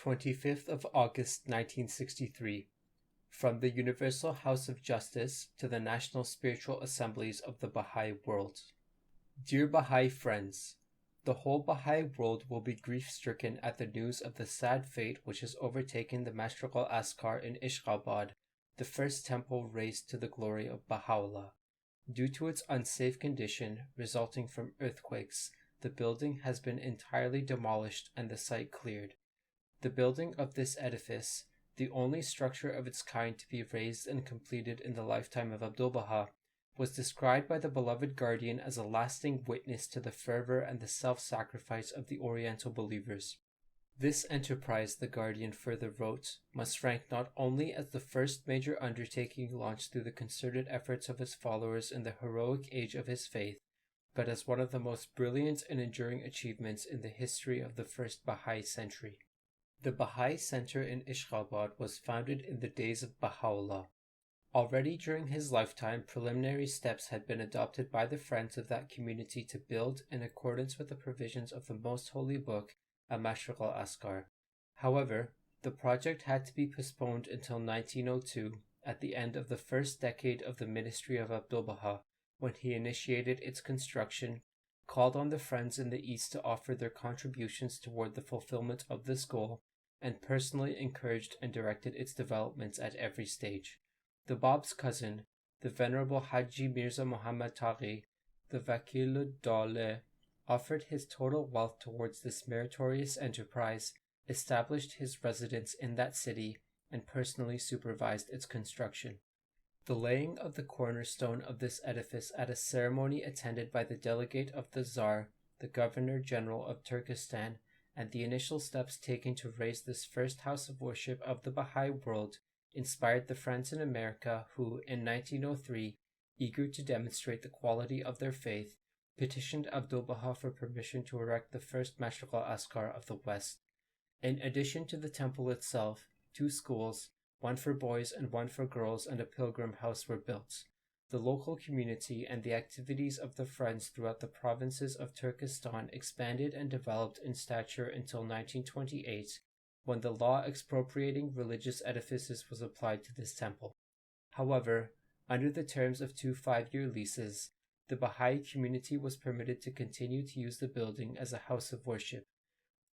25th of August 1963. From the Universal House of Justice to the National Spiritual Assemblies of the Baha'i World. Dear Baha'i friends, the whole Baha'i world will be grief-stricken at the news of the sad fate which has overtaken the National Askar in Ishqábád, the first temple raised to the glory of Baha'u'llah. Due to its unsafe condition resulting from earthquakes, the building has been entirely demolished and the site cleared. The building of this edifice, the only structure of its kind to be raised and completed in the lifetime of Abdu'l-Baha, was described by the beloved guardian as a lasting witness to the fervor and the self-sacrifice of the Oriental believers. This enterprise, the guardian further wrote, must rank not only as the first major undertaking launched through the concerted efforts of his followers in the heroic age of his faith, but as one of the most brilliant and enduring achievements in the history of the first Baha'i century. The Baha'i Center in Ishqábád was founded in the days of Baha'u'llah. Already during his lifetime, preliminary steps had been adopted by the friends of that community to build, in accordance with the provisions of the Most Holy Book, a National Askar. However, the project had to be postponed until 1902, at the end of the first decade of the ministry of Abdu'l-Baha, when he initiated its construction, called on the friends in the East to offer their contributions toward the fulfillment of this goal, and personally encouraged and directed its developments at every stage. The Bab's cousin, the Venerable Haji Mirza Muhammad Taghi, the Vakil Dawle, offered his total wealth towards this meritorious enterprise, established his residence in that city, and personally supervised its construction. The laying of the cornerstone of this edifice at a ceremony attended by the delegate of the Tsar, the Governor-General of Turkestan, and the initial steps taken to raise this first house of worship of the Baha'i world inspired the friends in America who, in 1903, eager to demonstrate the quality of their faith, petitioned Abdu'l-Baha for permission to erect the first National Askar of the West. In addition to the temple itself, 2 schools, one for boys and one for girls, and a pilgrim house were built. The local community and the activities of the Friends throughout the provinces of Turkestan expanded and developed in stature until 1928, when the law expropriating religious edifices was applied to this temple. However, under the terms of 2 5-year leases, the Baha'i community was permitted to continue to use the building as a house of worship.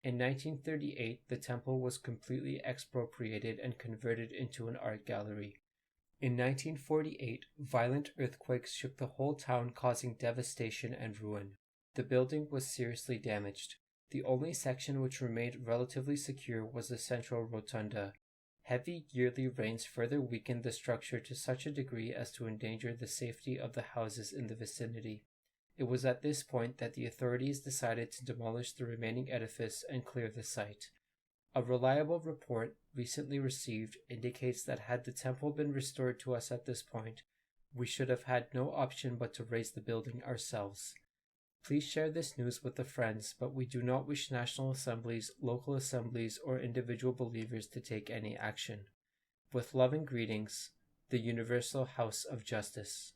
In 1938, the temple was completely expropriated and converted into an art gallery. In 1948, violent earthquakes shook the whole town, causing devastation and ruin. The building was seriously damaged. The only section which remained relatively secure was the central rotunda. Heavy yearly rains further weakened the structure to such a degree as to endanger the safety of the houses in the vicinity. It was at this point that the authorities decided to demolish the remaining edifice and clear the site. A reliable report recently received indicates that had the temple been restored to us at this point, we should have had no option but to raise the building ourselves. Please share this news with the friends, but we do not wish national assemblies, local assemblies, or individual believers to take any action. With loving greetings, the Universal House of Justice.